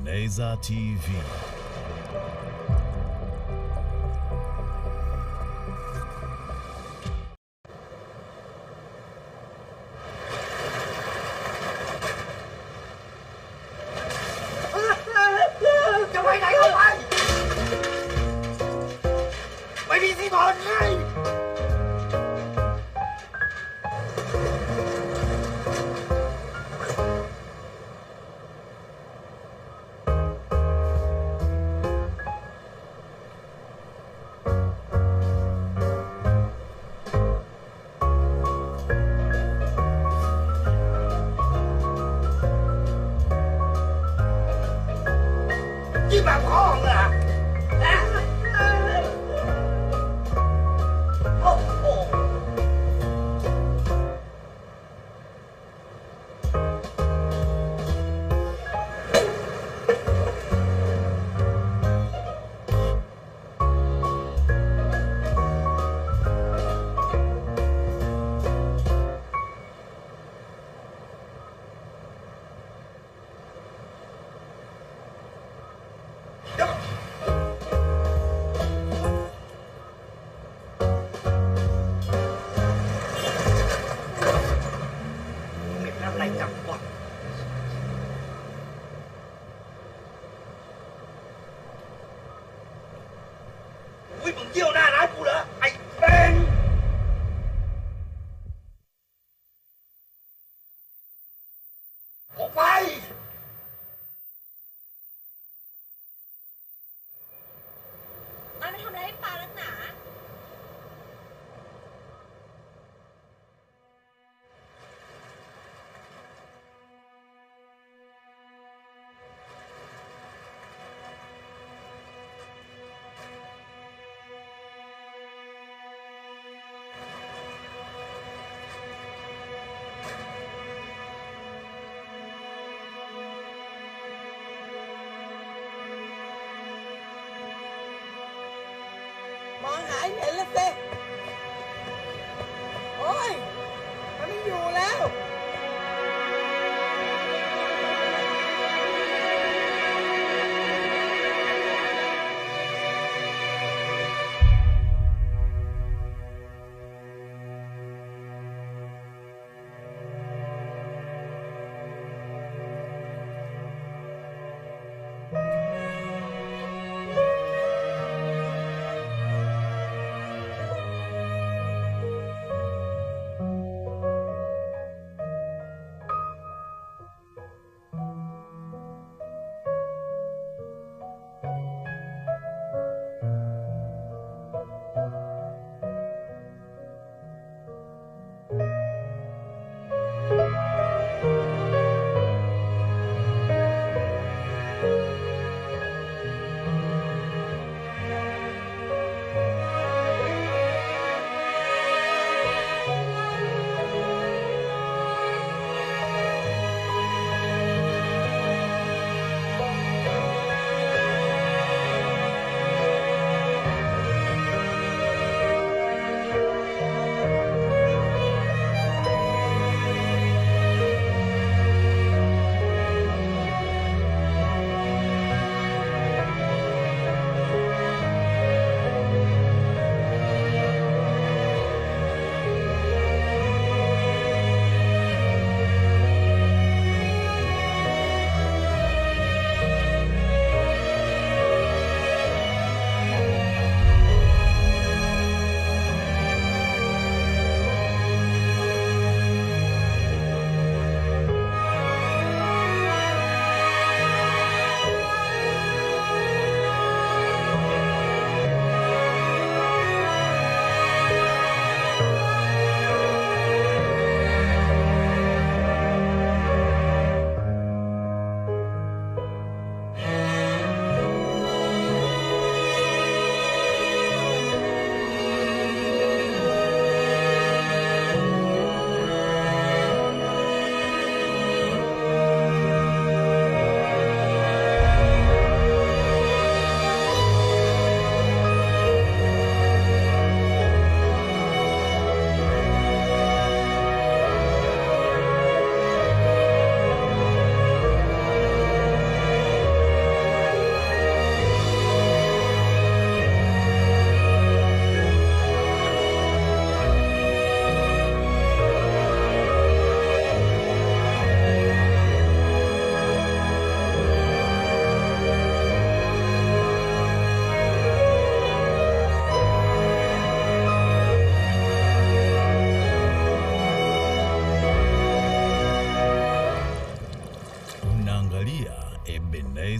Ebenezer TV.จะไปไหนก็ไปไม่มีที่นอนไงที่แบบห้องอ่ะโอ้โหเดี๋ยวเหม็นอะไรจังวะอุ้ยมึงเยี่ยวหน้าร้านกูเหรอไอ้เป็นออกไปมันไปทำอะไรให้ปลาลักหนามองหายเห็นแล้วสิโอ้ยมันไม่อยู่แล้ว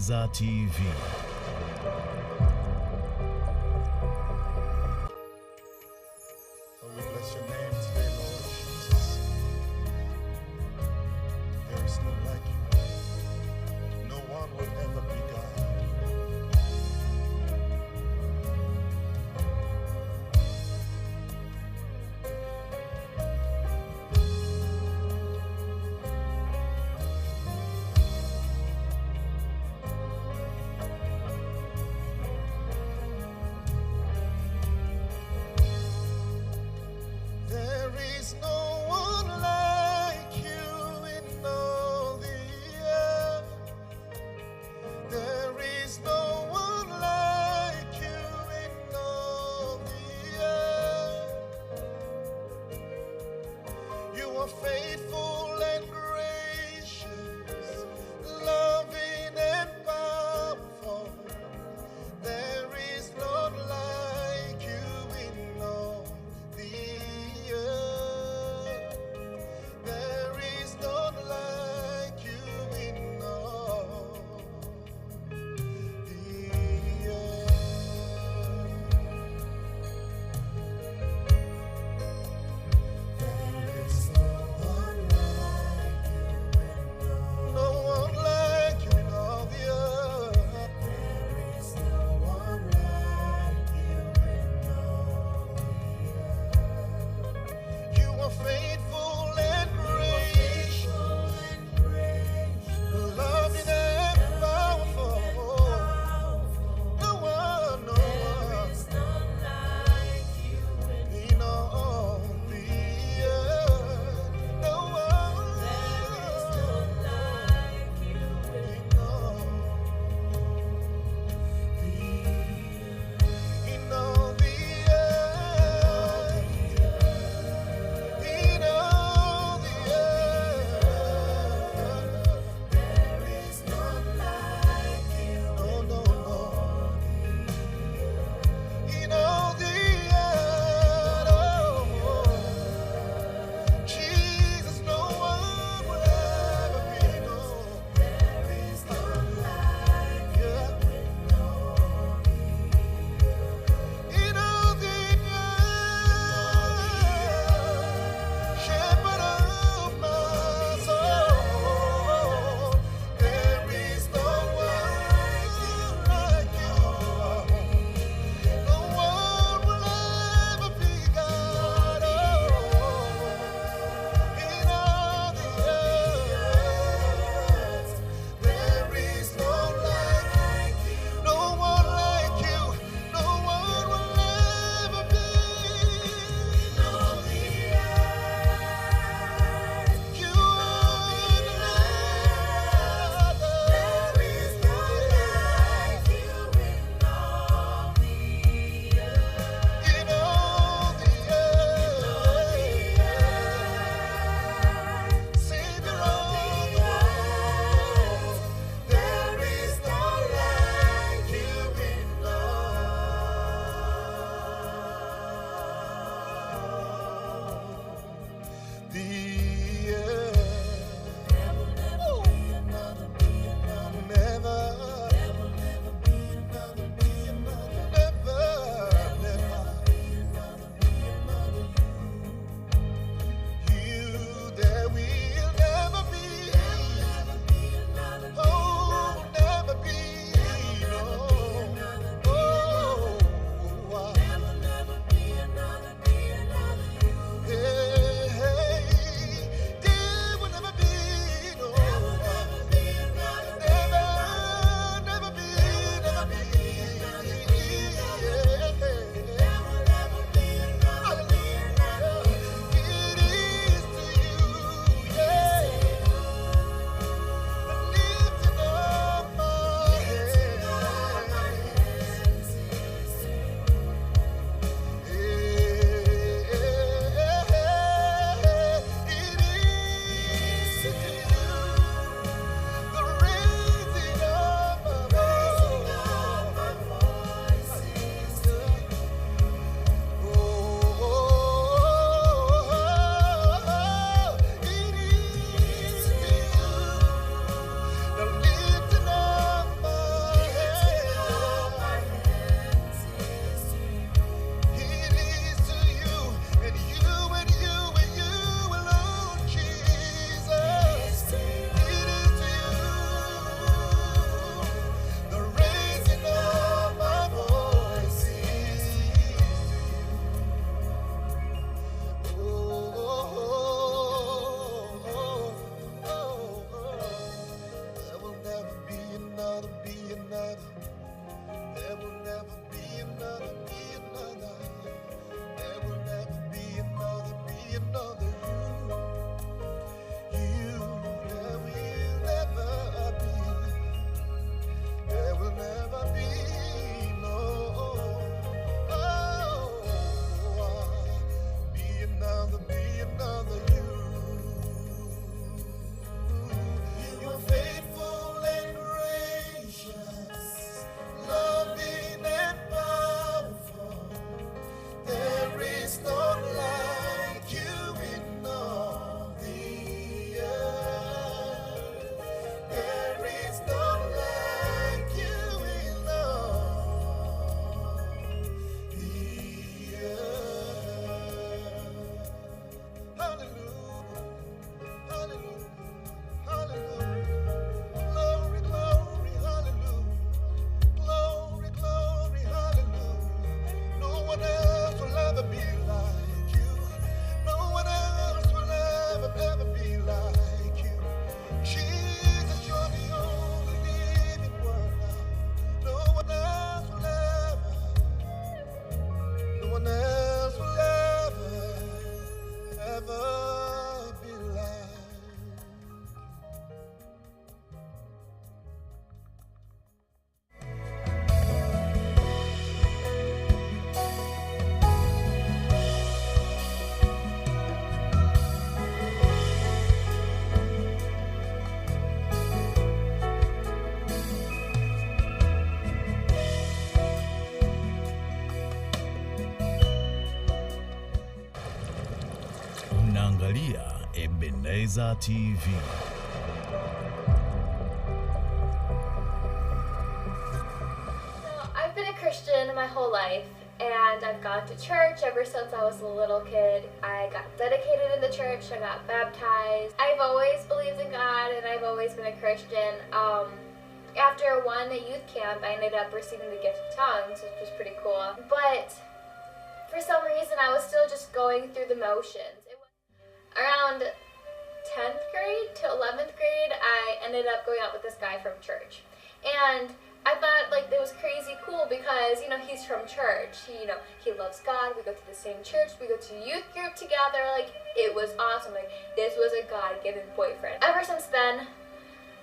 Ebenezer TV. Oh, we bless your name today, Lord Jesus. There is none like you. No one will ever be God. Unaangalia Ebenezer TV. I've been a Christian my whole life, and I've gone to church ever since I was a little kid. I got dedicated in the church, I got baptized. I've always believed in God, and I've always been a Christian. After one youth camp, I ended up receiving the gift of tongues, which was pretty cool. But for some reason, I was still just going through the motions. It was around 10th grade to 11th grade, I ended up going out with this guy from church. And I thought like it was crazy cool because, he's from church. He loves God. We go to the same church. We go to youth group together. Like, it was awesome. Like, this was a God-given boyfriend. Ever since then,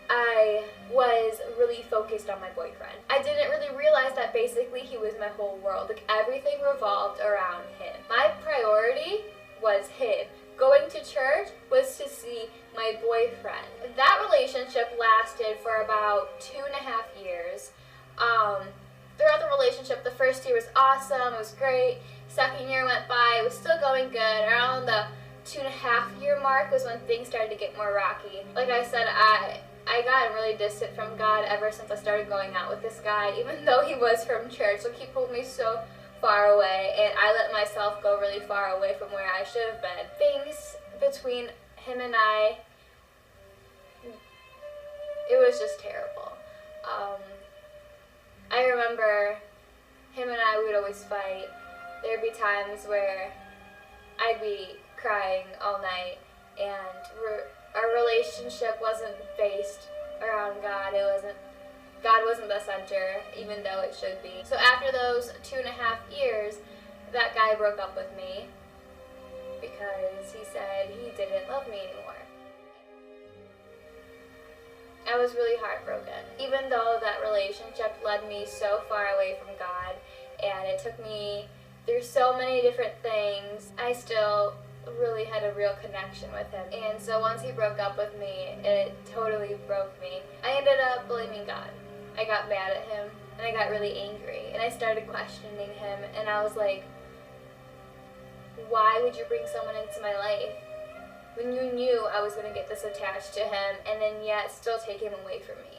I was really focused on my boyfriend. I didn't really realize that basically he was my whole world. Like, everything revolved around him. My priority was him. Going to church was to see my boyfriend. That relationship lasted for about 2.5 years. Throughout the relationship, the first year was awesome, it was great. Second year went by, it was still going good. Around the 2.5-year mark was when things started to get more rocky. Like I said, I got really distant from God ever since I started going out with this guy, even though he was from church. Like, he pulled me so far away, and I let myself go really far away from where I should have been. Things between him and I, it was just terrible. I remember him and I would always fight. There'd be times where I'd be crying all night, and our relationship wasn't based around God. God wasn't the center, even though it should be. So after those 2.5 years, that guy broke up with me because he said he didn't love me anymore. I was really heartbroken. Even though that relationship led me so far away from God, and it took me through so many different things, I still really had a real connection with him. And so once he broke up with me, it totally broke me. I ended up blaming God. I got mad at him, and I got really angry, and I started questioning him, and I was like, why would you bring someone into my life when you knew I was going to get this attached to him, and then yet still take him away from me?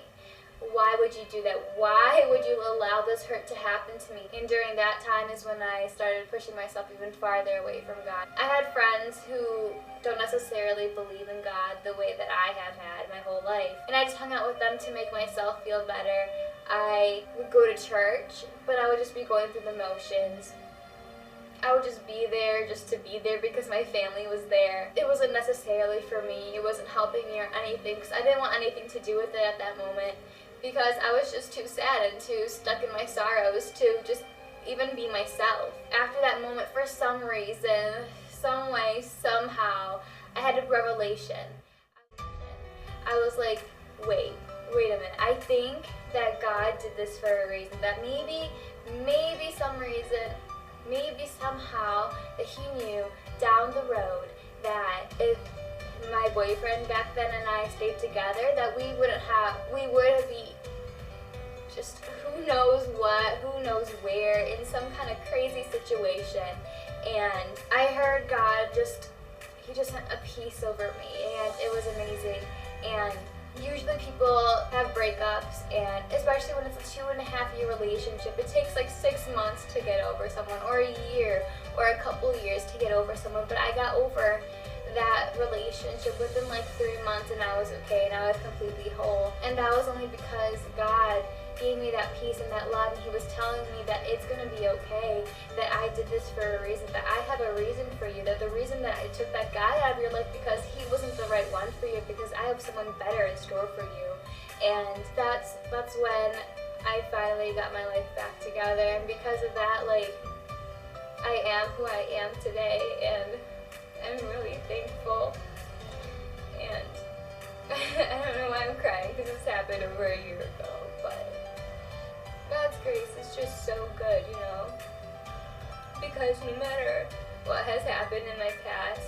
Why would you do that? Why would you allow this hurt to happen to me? And during that time is when I started pushing myself even farther away from God. I had friends who don't necessarily believe in God the way that I have had my whole life, and I just hung out with them to make myself feel better. I would go to church, but I would just be going through the motions. I would just be there just to be there because my family was there. It wasn't necessarily for me. It wasn't helping me or anything, because I didn't want anything to do with it at that moment, because I was just too sad and too stuck in my sorrows to just even be myself. After that moment, for some reason, some way, somehow, I had a revelation. I was like, wait a minute. I think that God did this for a reason. That maybe some reason, maybe somehow, that he knew down the road that if my boyfriend back then and I stayed together, that we would be just who knows what, who knows where, in some kind of crazy situation. And I heard God he just sent a peace over me, and it was amazing. And usually people have breakups, and especially when it's a 2.5-year relationship, it takes like 6 months to get over someone, or a year, or a couple years to get over someone. But I got over that relationship within like 3 months, and I was okay, and I was completely whole. And that was only because God gave me that peace and that love, and he was telling me that it's going to be okay, that I did this for a reason, that I have a reason for you, that the reason that I took that guy out of your life because he wasn't the right one for you, because I have someone better in store for you. And that's when I finally got my life back together, and because of that, like, I am who I am today, and I'm really thankful. And I don't know why I'm crying, because this happened over a year ago, but God's grace is just so good, because no matter what has happened in my past,